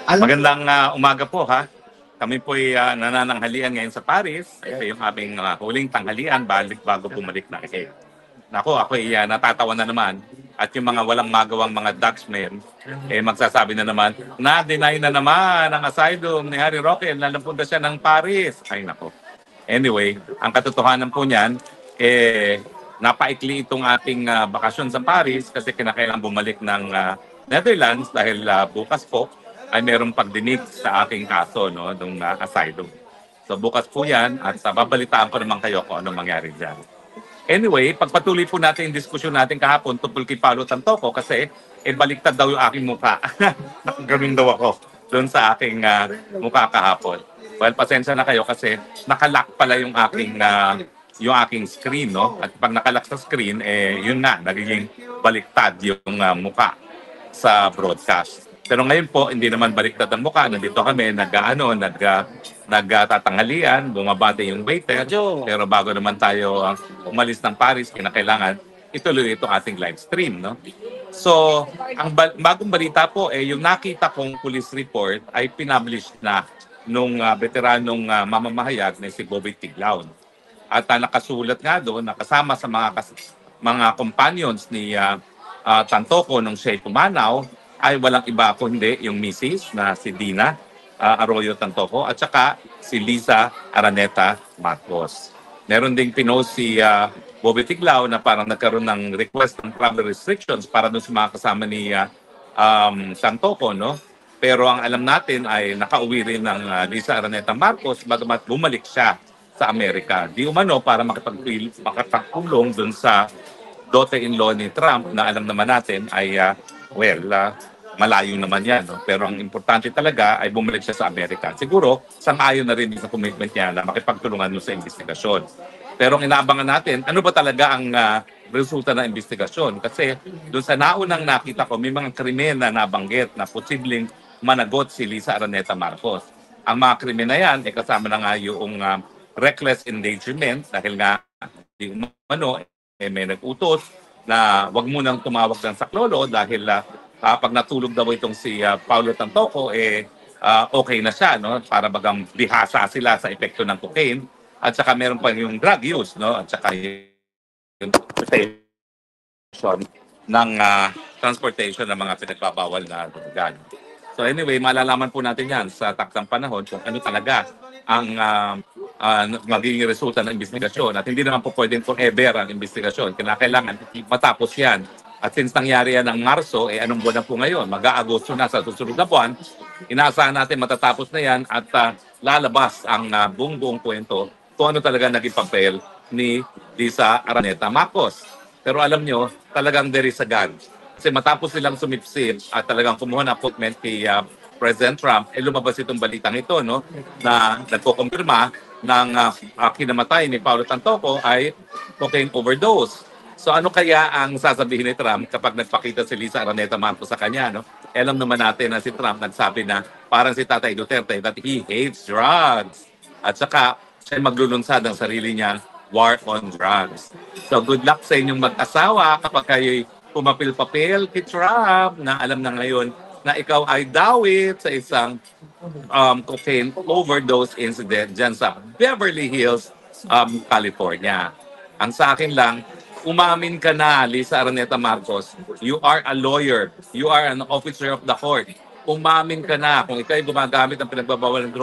Magandang umaga po ha. Kami po ay nanananghalian ngayon sa Paris. Ito yung aming huling tanghalian bago bumalik na kasi. Nako, ako ay natatawa na naman. At yung mga walang magawang mga Dutchmen, magsasabi na naman, na-deny na naman ang asylum ni Harry Roque. Nalapunta siya ng Paris. Ay nako. Anyway, ang katotohanan po niyan, napaikli itong ating bakasyon sa Paris kasi kinakailangan bumalik ng Netherlands dahil bukas po ay mayroong pagdinig sa aking kaso no, ng asylum. So bukas po yan at babalitaan ko naman kayo kung anong mangyari dyan. Anyway, pagpatuloy po natin yung diskusyon natin kahapon tungkol kay Paulo Tantoco kasi baliktad daw yung aking mukha. Nakagamin daw ako doon sa aking mukha kahapon. Well, pasensya na kayo kasi nakalock pala yung aking screen, no? At pag nakalock sa screen, yun na, nagiging baliktad yung mukha sa broadcast. Pero ngayon po, hindi naman baliktad ang mukha. Nandito kami, nagtatanghalian, bumabati yung waiter. Pero bago naman tayo umalis ng Paris, kinakailangan ituloy itong ating live stream, no? So, ang bagong balita po, yung nakita kong police report ay pinablish na nung veteranong mamamahayag na si Bobby Tiglaon. At nakasulat nga doon, nakasama sa mga companions ni Tantoco nung siya'y pumanaw, ay walang iba kundi yung Mrs. na si Dina Arroyo Tantoco at saka si Liza Araneta Marcos. Meron ding pinost si Bobby Tiglao na parang nagkaroon ng request ng travel restrictions para doon sa mga kasama ni Tantoco, no? Pero ang alam natin ay nakauwi rin ng Liza Araneta Marcos bagamat bumalik siya sa Amerika. Di umano para makapagpulong doon sa daughter-in-law ni Trump na alam naman natin ay malayo naman yan. No? Pero ang importante talaga ay bumalik siya sa Amerika. Siguro, sang-ayon na rin sa commitment niya na makipagtulungan sa investigasyon. Pero ang inaabangan natin, ano ba talaga ang resulta ng investigasyon? Kasi doon sa naunang nakita ko, may mga krimen na nabanggit na posibleng managot si Liza Araneta Marcos. Ang mga krimen na yan, kasama na nga yung reckless endangerment dahil nga di umano, may nag-utos na wag mo nang tumawag ng saklolo dahil pag natulog daw itong si Paulo Tantoco, okay na siya, no? Para bagang bihasa sila sa epekto ng cocaine. At saka meron pa yung drug use, no? At saka yung transportation ng mga pinagbabawal na droga. So anyway, malalaman po natin yan sa taktang panahon kung ano talaga ang magiging resulta ng investigasyon. At hindi naman po pwedeng forever ang investigasyon. Kailangan matapos yan. At since nangyari yan ng Marso, anong buwan na po ngayon? Mag-Agosto na sa susunod na buwan. Inaasahan natin matatapos na yan at lalabas ang buong kwento kung ano talaga naging papel ni Liza Araneta Marcos. Pero alam nyo, talagang there is a God. Kasi matapos nilang sumipsip at talagang kumuha ng appointment kay President Trump, lumabas itong balitang ito, no, na nagkukumpirma ng kinamatay ni Paulo Tantoco ay cocaine overdose. So ano kaya ang sasabihin ni Trump kapag nagpakita si Liza Araneta Marcos sa kanya, no? Alam naman natin na si Trump nagsabi na parang si Tatay Duterte that he hates drugs. At saka siya maglulunsad ang sarili niya war on drugs. So good luck sa inyong mag-asawa kapag kayo'y pumapil-papel kay Trump na alam na ngayon na ikaw ay dawit sa isang cocaine overdose incident dyan sa Beverly Hills, California. Ang sa akin lang, umamin ka na, Liza Araneta Marcos. You are a lawyer. You are an officer of the court. Umamin ka na. Kung ikaw ay gumagamit ng pinagbabawal ng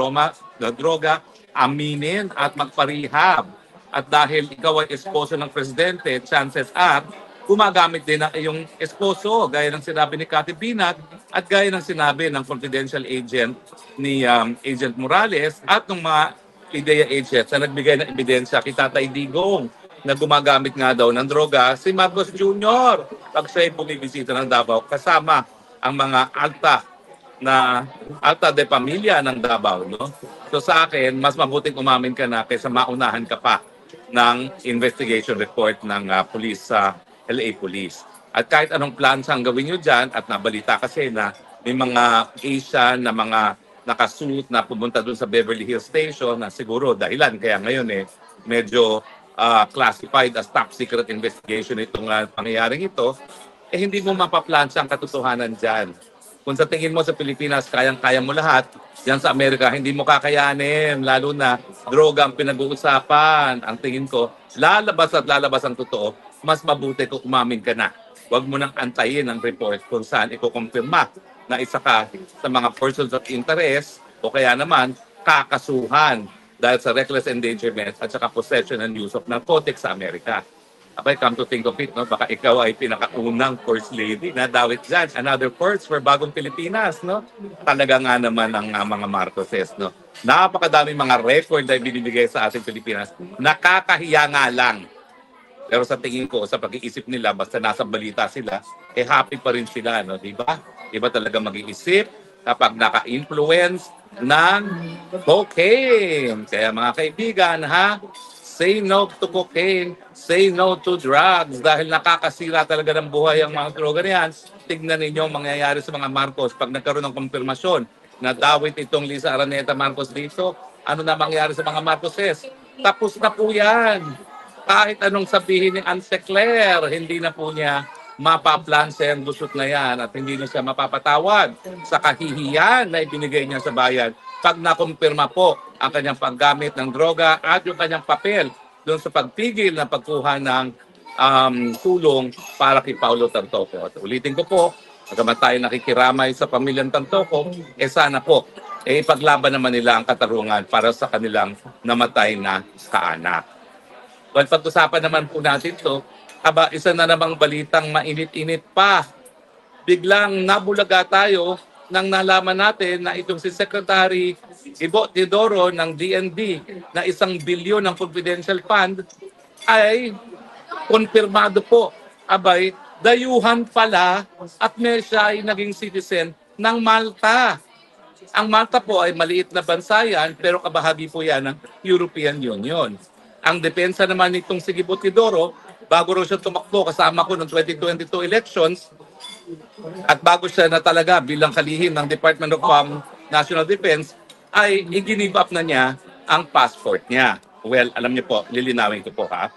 droga, aminin at magparehab. At dahil ikaw ay esposo ng presidente, chances are, gumagamit din ang iyong esposo, gaya ng sinabi ni Cathy Binat at gaya ng sinabi ng confidential agent ni Agent Morales at ng mga PIDEA agents na nagbigay ng ebidensya kay Tatay Digong na gumagamit nga daw ng droga si Marcos Jr. pag siya'y bumibisita ng Davao kasama ang mga alta de pamilya ng Davao. No? So sa akin, mas mabuting umamin ka na kaysa maunahan ka pa ng investigation report ng police sa LA Police. At kahit anong plan siyang gawin nyo dyan, at nabalita kasi na may mga Asian na mga nakasuit na pumunta dun sa Beverly Hills Station na siguro dahilan kaya ngayon medyo classified as top secret investigation itong pangyayaring ito, hindi mo mapaplansya ang katotohanan dyan. Kung sa tingin mo sa Pilipinas, kayang-kaya mo lahat, yan sa Amerika, hindi mo kakayanin. Lalo na droga ang pinag-uusapan. Ang tingin ko, lalabas at lalabas ang totoo, mas mabuti kung umamin ka na. Huwag mo nang antayin ang report kung saan ikukumpirma na isa ka sa mga persons of interest o kaya naman kakasuhan dahil sa reckless endangerment at saka possession and use of narcotics sa Amerika. Abay, come to think of it, no? Baka ikaw ay pinakaunang first lady na dawit dyan. Another first for bagong Pilipinas, no? Talaga nga naman ang mga Marcoses, no? Napakadaming mga record na binibigay sa ating Pilipinas. Nakakahiya nga lang. Pero sa tingin ko, sa pag-iisip nila, basta nasa balita sila, happy pa rin sila, no? Diba? Iba talaga mag-iisip kapag naka-influence ng cocaine. Kaya mga kaibigan, ha? Say no to cocaine, say no to drugs dahil nakakasira talaga ng buhay ang mga droga niyan. Tignan ninyo ang mangyayari sa mga Marcos pag nagkaroon ng konfirmasyon na dawit itong Lisa Araneta Marcos dito. Ano na mangyayari sa mga Marcoses? Tapos na po yan. Kahit anong sabihin ni Anse Claire, hindi na po niya mapaplansya ang gusot na yan at hindi na siya mapapatawad sa kahihiyan na ibinigay niya sa bayan pag nakumpirma po ang kanyang paggamit ng droga at yung kanyang papel doon sa pagpigil ng pagkuha ng tulong para kay Paulo Tantoco. At ulitin ko po, pagkaman tayo nakikiramay sa pamilyang Tantoco, sana po, ipaglaban naman nila ang katarungan para sa kanilang namatay na kaanak. Well, pag-usapan naman po natin to, isa na namang balitang mainit-init pa. Biglang nabulaga tayo nang nalaman natin na itong si Secretary Ibo Teodoro ng DND na 1 bilyon ng confidential fund ay konfirmado po. Abay, dayuhan pala at may siya ay naging citizen ng Malta. Ang Malta po ay maliit na bansa yan, pero kabahagi po yan ng European Union. Ang depensa naman nitong si Ibo Teodoro, bago rin siya tumakbo kasama ko noong 2022 elections, at bago siya na talaga bilang kalihim ng Department of National Defense, ay i-give up na niya ang passport niya. Well, alam niyo po, lilinawin ko po ha.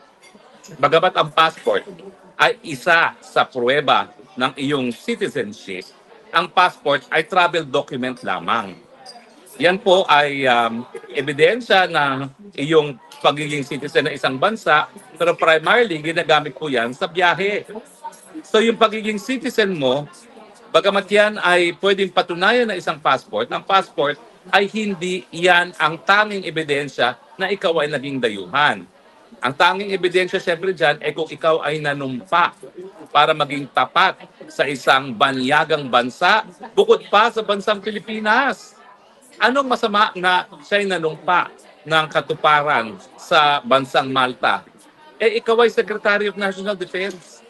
Bagamat ang passport ay isa sa pruweba ng iyong citizenship, ang passport ay travel document lamang. Yan po ay ebidensya na iyong pagiging citizen ng isang bansa, pero primarily ginagamit po yan sa biyahe. So yung pagiging citizen mo, bagamat yan ay pwedeng patunayan na isang passport, ang passport ay hindi yan ang tanging ebidensya na ikaw ay naging dayuhan. Ang tanging ebidensya siyempre dyan ay kung ikaw ay nanumpa para maging tapat sa isang banyagang bansa, bukod pa sa bansang Pilipinas. Anong masama na siya'y nanumpa ng katuparan sa bansang Malta? Ikaw ay Secretary of National Defense.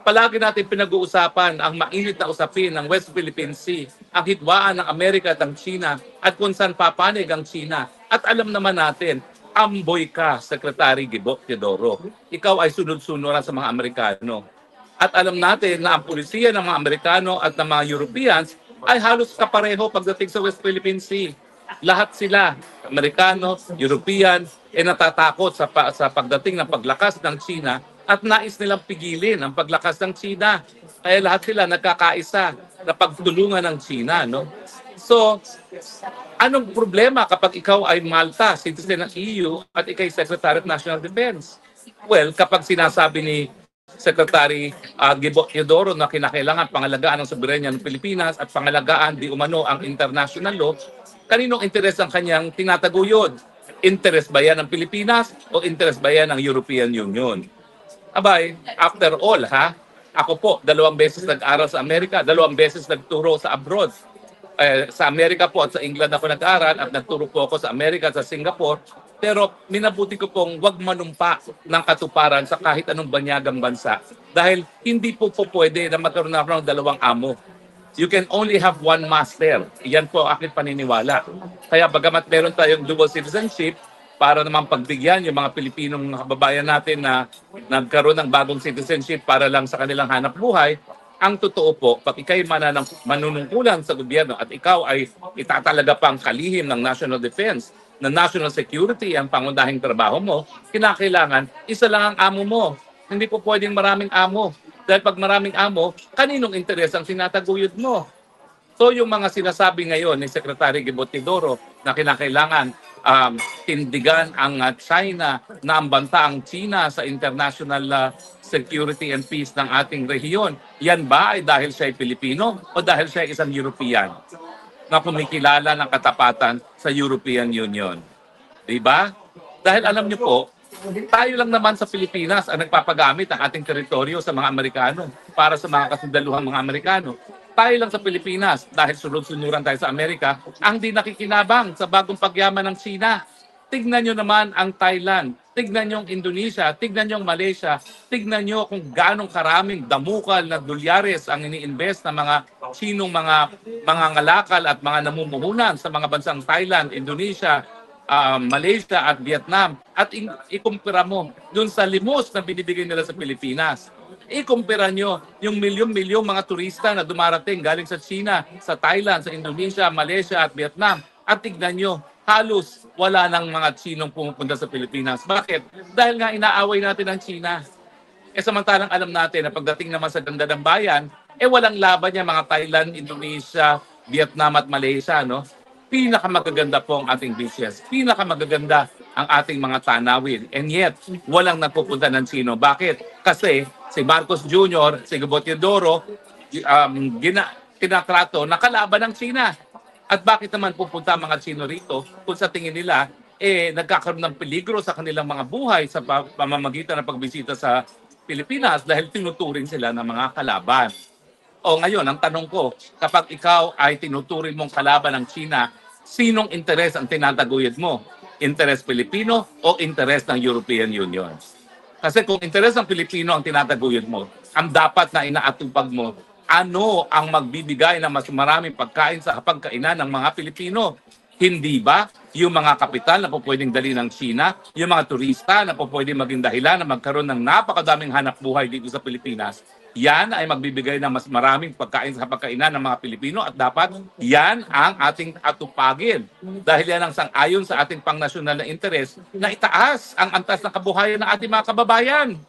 Palagi natin pinag-uusapan ang mainit na usapin ng West Philippine Sea, ang hidwaan ng Amerika at ang China, at kung saan papanig ang China. At alam naman natin, amboy ka, Secretary Ibo Teodoro. Ikaw ay sunod-sunuran sa mga Amerikano. At alam natin na ang pulisiya ng mga Amerikano at ng mga Europeans ay halos kapareho pagdating sa West Philippine Sea. Lahat sila, Amerikano, European, natatakot sa pagdating ng paglakas ng China at nais nilang pigilin ang paglakas ng China. Kaya lahat sila nagkakaisa na pagtulungan ng China. No? So, anong problema kapag ikaw ay Malta, citizen ng EU, at ikaw ay Secretary of National Defense? Well, kapag sinasabi ni Secretary Ibo Teodoro na kinakailangan pangalagaan ang soberanya ng Pilipinas at pangalagaan di umano ang international law, kaninong interes ang kanyang tinataguyod? Interes ba yan ng Pilipinas o interes ba yan ng European Union? Abay, after all ha, ako po 2 beses nag-aral sa Amerika, 2 beses nagturo sa abroad. Sa Amerika po at sa England ako nag-aral at nagturo po ako sa Amerika at sa Singapore. Pero minabuti ko pong wag manumpa ng katuparan sa kahit anong banyagang bansa. Dahil hindi po pwede na magkaroon na ng 2 amo. You can only have 1 master. Iyan po ang aking paniniwala. Kaya bagamat meron tayong dual citizenship, para naman pagbigyan yung mga Pilipinong kababayan natin na nagkaroon ng bagong citizenship para lang sa kanilang hanap buhay, ang totoo po, pag ikaw'y manunungkulan sa gobyerno at ikaw ay itatalaga pang kalihim ng national defense, na national security ang pangunahing trabaho mo, kinakailangan isa lang ang amo mo. Hindi po pwedeng maraming amo Dahil pag maraming amo, kaninong interes ang sinataguyod mo? So yung mga sinasabi ngayon ni Secretary Gibotidoro na kinakailangan tindigan ang China, na ambanta ang China sa international security and peace ng ating rehiyon, yan ba ay dahil siya ay Pilipino o dahil siya ay isang European na kumikilala ng katapatan sa European Union? Diba? Dahil alam niyo po, tayo lang naman sa Pilipinas ang nagpapagamit ng ating teritoryo sa mga Amerikano para sa mga kasundaluhang mga Amerikano. Tayo lang sa Pilipinas, dahil sunod-sunuran tayo sa Amerika, ang di nakikinabang sa bagong pagyaman ng China. Tignan nyo naman ang Thailand, tignan nyo ang Indonesia, tignan nyo ang Malaysia, tignan nyo kung ganong karaming damukal na dolyares ang ini-invest ng mga Chinong mga ngalakal at mga namumuhunan sa mga bansang Thailand, Indonesia, Malaysia at Vietnam, at ikumpira mo dun sa limos na binibigay nila sa Pilipinas. Ikumpira nyo yung milyon-milyong mga turista na dumarating galing sa China, sa Thailand, sa Indonesia, Malaysia at Vietnam, at tignan nyo, halos wala nang mga Chinong pumupunta sa Pilipinas. Bakit? Dahil nga inaaway natin ang China. Samantalang alam natin na pagdating naman sa ganda ng bayan, walang laban niya mga Thailand, Indonesia, Vietnam at Malaysia, no? Pinakamagaganda po ang ating beaches. Pinakamagaganda ang ating mga tanawin. And yet, walang nagpupunta ng Chino. Bakit? Kasi si Marcos Jr., si Gobernador, tinatrato na kalaban ng China. At bakit naman pupunta mga Chino rito kung sa tingin nila, nagkakaroon ng peligro sa kanilang mga buhay sa pamamagitan ng pagbisita sa Pilipinas dahil tinuturing sila ng mga kalaban. O ngayon, ang tanong ko, kapag ikaw ay tinuturing mong kalaban ng China, sinong interes ang tinataguyod mo? Interes Pilipino o interes ng European Union? Kasi kung interes ng Pilipino ang tinataguyod mo, ang dapat na inaatupag mo, ano ang magbibigay ng mas maraming pagkain sa hapagkainan ng mga Pilipino? Hindi ba yung mga kapital na po pwedeng dali ng China, yung mga turista na po pwedeng maging dahilan na magkaroon ng napakadaming hanap buhay dito sa Pilipinas? Yan ay magbibigay ng mas maraming pagkain sa hapagkainan ng mga Pilipino at dapat yan ang ating atupagin. Dahil yan ang sang-ayon sa ating pangnasyonal na interes na itaas ang antas ng kabuhayan ng ating mga kababayan.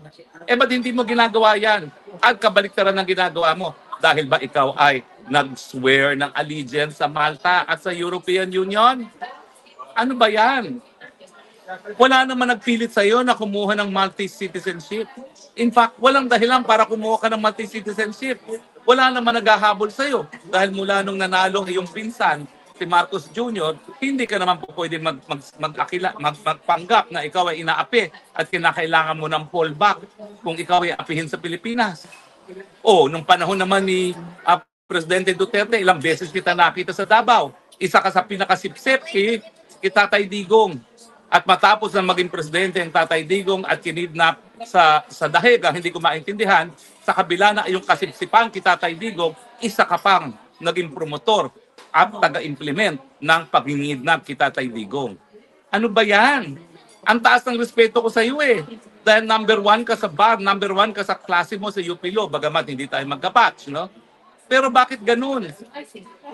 Ba't hindi mo ginagawa yan? At kabaliktaran ng ginagawa mo. Dahil ba ikaw ay nag-swear ng allegiance sa Malta at sa European Union? Ano ba yan? Wala naman nagpilit sa iyo na kumuha ng multi-citizenship. In fact, walang dahilan para kumuha ka ng multi-citizenship. Wala naman naghahabol sa iyo. Dahil mula nung nanalo iyong pinsan, si Marcos Jr., hindi ka naman po pwede magpanggap na ikaw ay inaapi at kinakailangan mo ng fallback kung ikaw ay apihin sa Pilipinas. Nung panahon naman ni Presidente Duterte, ilang beses kita nakita sa Davao. Isa ka sa pinakasipsip kay Tatay Digong. At matapos na maging presidente ang Tatay Digong at kinidnap sa dahig, ang hindi ko maintindihan, sa kabila na yung kasipsipan kay Tatay Digong, isa ka pang naging promotor at taga-implement ng pag-ngidnap kay Tatay Digong. Ano ba yan? Ang taas ng respeto ko sa iyo Dahil number 1 ka sa bar, number 1 ka sa klase mo sa UP Law, bagamat hindi tayo magkapatch, no? Pero bakit ganun?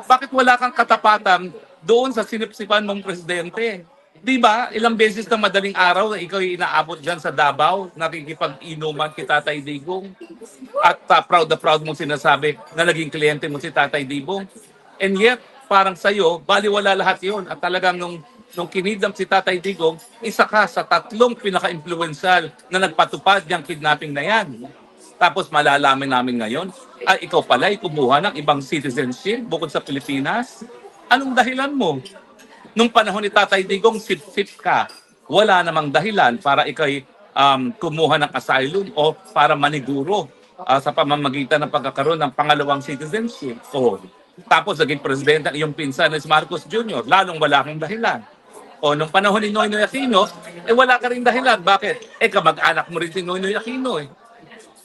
Bakit wala kang katapatan doon sa sinipsipan mong presidente? Di ba? Ilang beses na madaling araw na ikaw inaabot dyan sa Davao, nakikipag-inuman kay Tatay Digong. At proud na proud mong sinasabi na naging kliyente mo si Tatay Digong. And yet, parang sa'yo, baliwala lahat yon. At talagang nung kinidnap si Tatay Digong, isa ka sa 3 pinaka-influential na nagpatupad niyang kidnapping na yan. Tapos malalaman namin ngayon, ikaw pala ay kumuha ng ibang citizenship bukod sa Pilipinas. Anong dahilan mo? Nung panahon ni Tatay Digong, sip-sip ka. Wala namang dahilan para ikay kumuha ng asylum o para maniguro sa pamamagitan ng pagkakaroon ng pangalawang citizenship. Tapos naging presidente ang iyong pinsan ni Marcos Jr., lalong wala kang dahilan. Nung panahon ni Noynoy Aquino, wala ka rin dahilan. Bakit? Kamag-anak mo rin si Noynoy Aquino.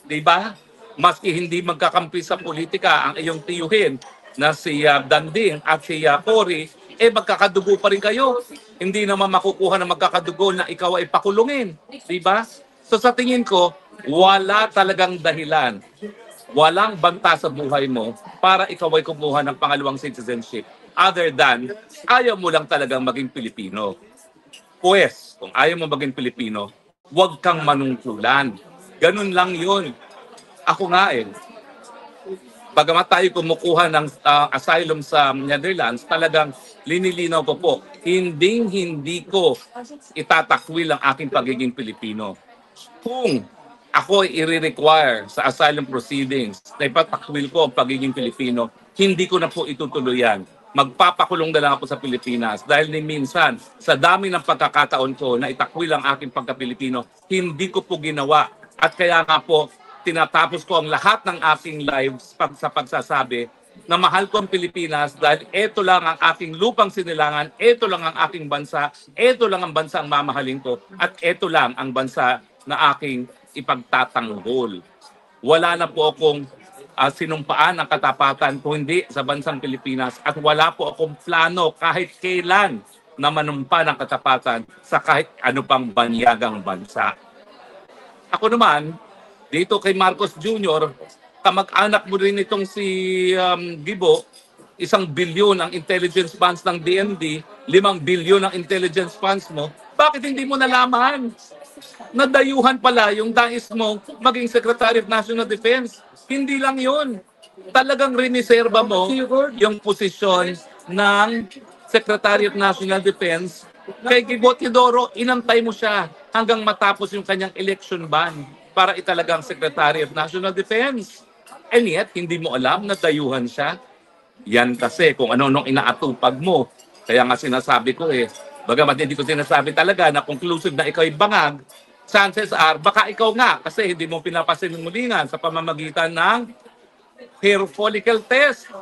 Di ba? Maski hindi magkakampi sa politika ang iyong tiyuhin na si Danding at si Cory, magkakadugo pa rin kayo. Hindi naman makukuha na magkakadugo na ikaw ay pakulungin. Diba? So sa tingin ko, wala talagang dahilan. Walang banta sa buhay mo para ikaw ay kumuha ng pangalawang citizenship. Other than, ayaw mo lang talagang maging Pilipino. Pues, kung ayaw mo maging Pilipino, huwag kang manungkulan. Ganun lang yun. Ako nga eh, bagamat tayo kumukuha ng asylum sa Netherlands, talagang linilinaw ko po, hindi ko itatakwil ang aking pagiging Pilipino. Kung ako i-require sa asylum proceedings na ipatakwil ko ang pagiging Pilipino, hindi ko na po itutuloy yan. Magpapakulong na lang ako sa Pilipinas dahil ni minsan, sa dami ng pagkakataon ko na itakwil ang aking pagka-Pilipino, hindi ko po ginawa. At kaya nga po, tinatapos ko ang lahat ng aking lives sa pagsasabi na mahal ko ang Pilipinas dahil ito lang ang aking lupang sinilangan, ito lang ang aking bansa, ito lang ang bansa ang mamahalin ko, at ito lang ang bansa na aking ipagtatanggol. Wala na po akong sinumpaan ang katapatan kung hindi sa bansang Pilipinas at wala po akong plano kahit kailan na manumpa ng katapatan sa kahit ano pang banyagang bansa. Ako naman, dito kay Marcos Jr., kamag-anak mo rin itong si Gibo, 1 bilyon ang intelligence funds ng DND, 5 bilyon ang intelligence funds mo, bakit hindi mo nalaman? Nadayuhan pala yung dais mo maging Secretary of National Defense. Hindi lang yun. Talagang riniserba mo yung posisyon ng Secretary of National Defense. Kay Gibo Teodoro, inantay mo siya hanggang matapos yung kanyang election ban para italagang Secretary of National Defense. And yet, hindi mo alam na dayuhan siya. Yan kasi kung ano nung inaatupag mo. Kaya nga sinasabi ko bagamat hindi ko sinasabi talaga na conclusive na ikaw ay bangag, chances are, baka ikaw nga kasi hindi mo pinapasinulingan sa pamamagitan ng hair follicle test.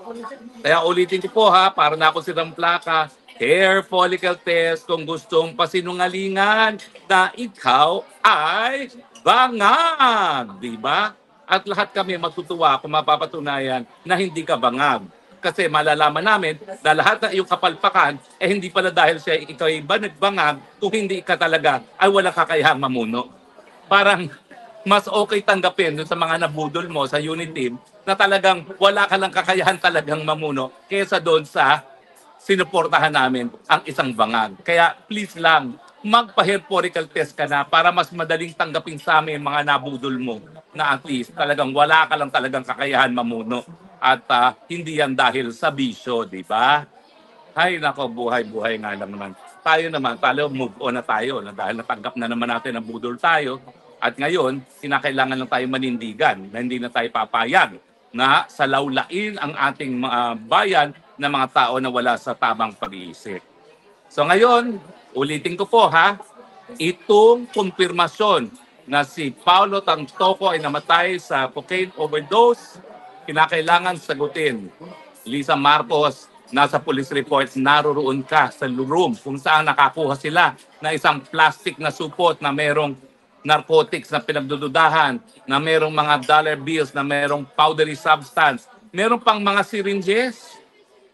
Kaya ulitin ko po para na ako silang plaka, hair follicle test kung gustong pasinungalingan na ikaw ay bangag, di ba? At lahat kami matutuwa kung mapapatunayan na hindi ka bangag. Kasi malalaman namin na lahat ng iyong kapalpakan hindi pala dahil ikaw ay nagbangag kung hindi ka talaga ay walang kakayahang mamuno. Parang mas okay tanggapin dun sa mga nabudol mo sa unit team na talagang wala ka lang kakayahan talagang mamuno kaysa doon sa sinuportahan namin ang isang bangag. Kaya please lang, magpa-hair follicle test ka na para mas madaling tanggapin sa amin mga nabudol mo na at least talagang wala ka lang talagang kakayahan mamuno. At hindi yan dahil sa bisyo, di ba? Ay, nako, buhay-buhay nga lang naman. Tayo move on na tayo na dahil natanggap na naman natin ang budol tayo. At ngayon, kinakailangan lang tayo manindigan na hindi na tayo papayag na salawlain ang ating bayan na mga tao na wala sa tamang pag-iisip. So ngayon, ulitin ko po itong kumpirmasyon na si Paulo Tangtoco ay namatay sa cocaine overdose, kinakailangan sagutin. Lisa Marcos, nasa police reports, naroroon ka sa room kung saan nakakuha sila na isang plastic na supot na merong narcotics na pinagdududahan, na merong mga dollar bills, na merong powdery substance, merong pang mga syringes.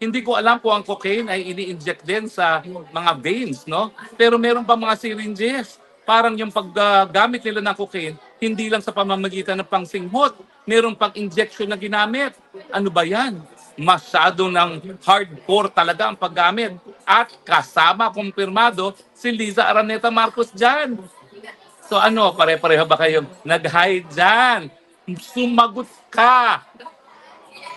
Hindi ko alam kung ang cocaine ay ini-inject din sa mga veins, no? Pero meron pa mga syringes. Parang yung paggamit nila ng cocaine, hindi lang sa pamamagitan ng pangsinghot, meron pang injection na ginamit. Ano ba yan? Masyado ng hardcore talaga ang paggamit. At kasama, kumpirmado, si Liza Araneta Marcos dyan. So ano, pare-pareho ba kayong nag-hide dyan? Sumagot ka!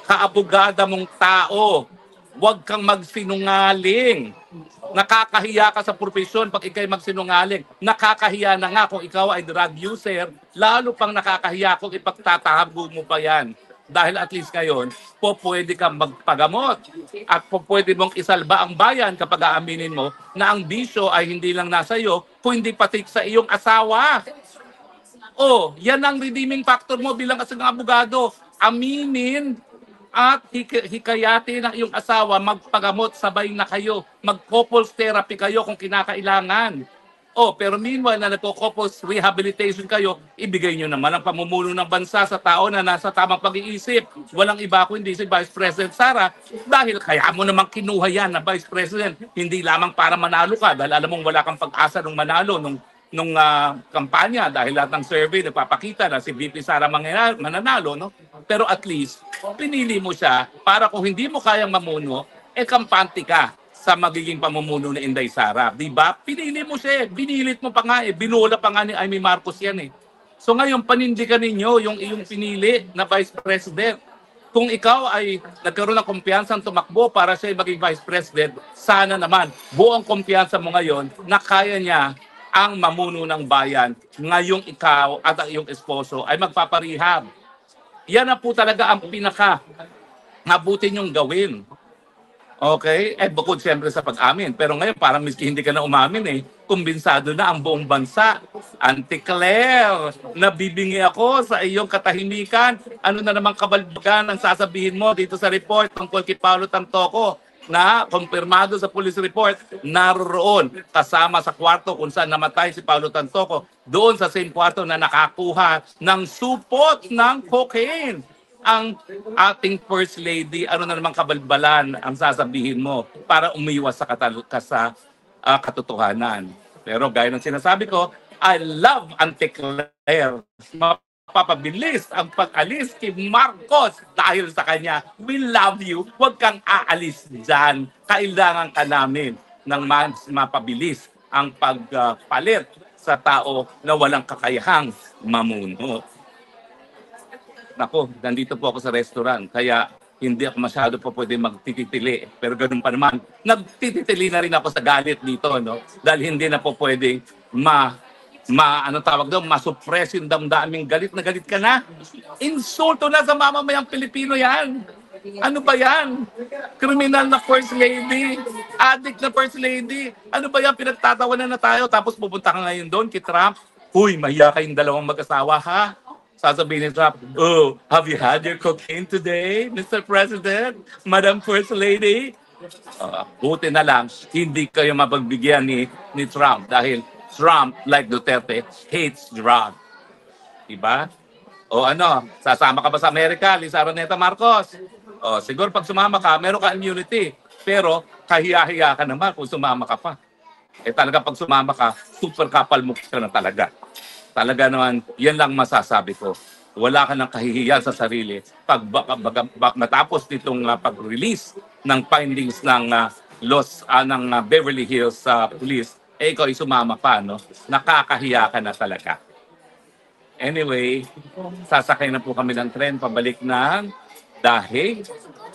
Kaabogada mong tao, huwag kang magsinungaling. Nakakahiya ka sa profesyon pag ikay magsinungaling. Nakakahiya na nga kung ikaw ay drug user, lalo pang nakakahiya kung ipagtatago mo pa yan. Dahil at least ngayon, pwede kang magpagamot at pwede mong isalba ang bayan kapag aaminin mo na ang bisyo ay hindi lang nasa iyo, kundi pati sa iyong asawa. Yan ang redeeming factor mo bilang isang abogado. Aminin at hikayatin ng iyong asawa magpagamot, sabay na kayo. Mag-couples therapy kayo kung kinakailangan. Pero meanwhile na nagko-couples rehabilitation kayo, ibigay nyo naman ang pamumuno ng bansa sa tao na nasa tamang pag-iisip. Walang iba kundi si Vice President Sara dahil kaya mo namang kinuha yan na Vice President. Hindi lamang para manalo ka dahil alam mong wala kang pag-asa nung manalo nung kampanya dahil lahat ng survey nagpapakita na si VP Sara mananalo, no? Pero at least, pinili mo siya para kung hindi mo kayang mamuno, kampante ka sa magiging pamumuno ni Inday Sara. Di ba? Pinili mo siya. Binilit mo pa nga. Binula pa nga ni Amy Marcos yan . So ngayon, panindigan ninyo yung iyong pinili na Vice President. Kung ikaw ay nagkaroon ng kumpiyansa tumakbo para siya ay maging Vice President, sana naman buong kumpiyansa mo ngayon na kaya niya ang mamuno ng bayan ngayong ikaw at ang iyong esposo ay magpaparehab. Yan na po talaga ang pinaka mabuti niyong gawin. Okay? Eh, bukod siyempre sa pag-amin. Pero ngayon, parang miski hindi ka na umamin eh. Kumbensado na ang buong bansa. Auntie Claire, nabibingi ako sa iyong katahimikan. Ano na namang kabalbagan ang sasabihin mo dito sa report tungkol kay Paulo Tantoco na kumpirmado sa police report, naroon kasama sa kwarto kung saan namatay si Paulo Tantoco, doon sa same kwarto na nakakuha ng supot ng cocaine ang ating First Lady. Ano na namang kabalbalan ang sasabihin mo para umiwas sa katotohanan. Pero gaya ng sinasabi ko, I love Auntie Claire. Mapapabilis ang pag-alis kay Marcos dahil sa kanya. We love you. Huwag kang aalis dyan. Kailangan ka namin ng mas mapabilis ang pagpalit sa tao na walang kakayahang mamuno. Nako, nandito po ako sa restaurant, kaya hindi ako masyado po pwede magtititili. Pero ganun pa naman, nagtititili na rin ako sa galit dito, no? Dahil hindi na po pwedeng ano tawag doon, masuppress yung damdaming galit na galit ka na. Insulto na sa mamamayang Pilipino yan. Ano ba yan? Kriminal na First Lady, addict na First Lady. Ano ba yan? Pinagtatawanan na tayo, tapos pupunta ka ngayon doon kay Trump. Huy, mahiya kayong dalawang mag-asawa, ha? Sasabihin ni Trump, oh, have you had your cocaine today, Mr. President, Madam First Lady? Buti na lang, hindi kayo mapagbigyan ni Trump dahil Trump, like Duterte, hates drugs. Diba? O ano, sasama ka ba sa Amerika, Lisa Araneta Marcos? O, siguro pag sumama ka, meron ka immunity. Pero kahiya-hiya ka naman kung sumama ka pa. Eh talaga pag sumama ka, super kapal mo ka na talaga. Talaga naman, yan lang masasabi ko. Wala ka ng kahihiyan sa sarili. Pag matapos nitong pag-release ng findings ng Beverly Hills Police, eh ikaw ay sumama pa, no? Nakakahiya ka na talaga. Anyway, sasakay na po kami ng tren pabalik ng Dahig.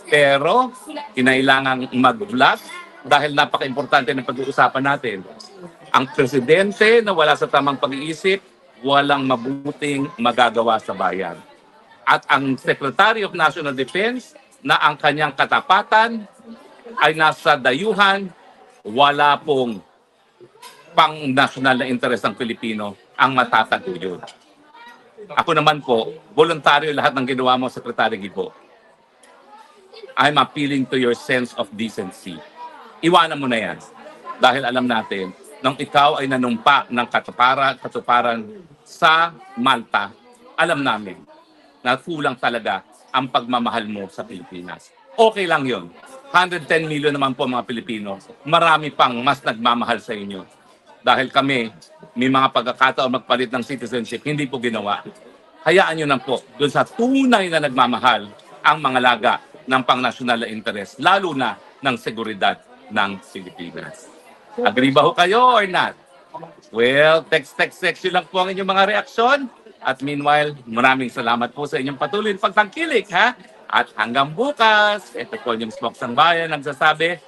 Pero, kinailangan mag-vlog dahil napaka-importante ng pag-uusapan natin. Ang presidente na wala sa tamang pag-iisip, walang mabuting magagawa sa bayan. At ang Secretary of National Defense na ang kanyang katapatan ay nasa dayuhan, wala pong pang-national na interes ng Pilipino ang matataguyod. Ako naman po, voluntaryo lahat ng ginawa mo, Secretary Gibo. I'm appealing to your sense of decency. Iwanan mo na yan. Dahil alam natin, nung ikaw ay nanumpa ng katuparan sa Malta, alam namin na kulang talaga ang pagmamahal mo sa Pilipinas. Okay lang yon. 110 million naman po mga Pilipino. Marami pang mas nagmamahal sa inyo. Dahil kami, may mga pagkakataon magpalit ng citizenship, hindi po ginawa. Hayaan nyo na po, doon sa tunay na nagmamahal ang mga laga ng pang-national na interest, lalo na ng seguridad ng Pilipinas. Agree ba ho kayo or not? Well, text section lang po ang inyong mga reaksyon. At meanwhile, maraming salamat po sa inyong patuloy na pagtangkilik, ha? At hanggang bukas, ito po yung Smokes ng Bayan nagsasabi,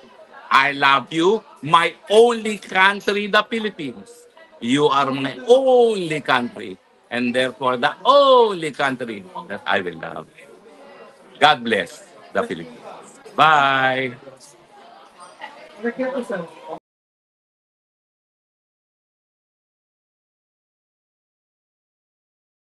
I love you, my only country, the Philippines. You are my only country, and therefore the only country that I will love. God bless the Philippines. Bye!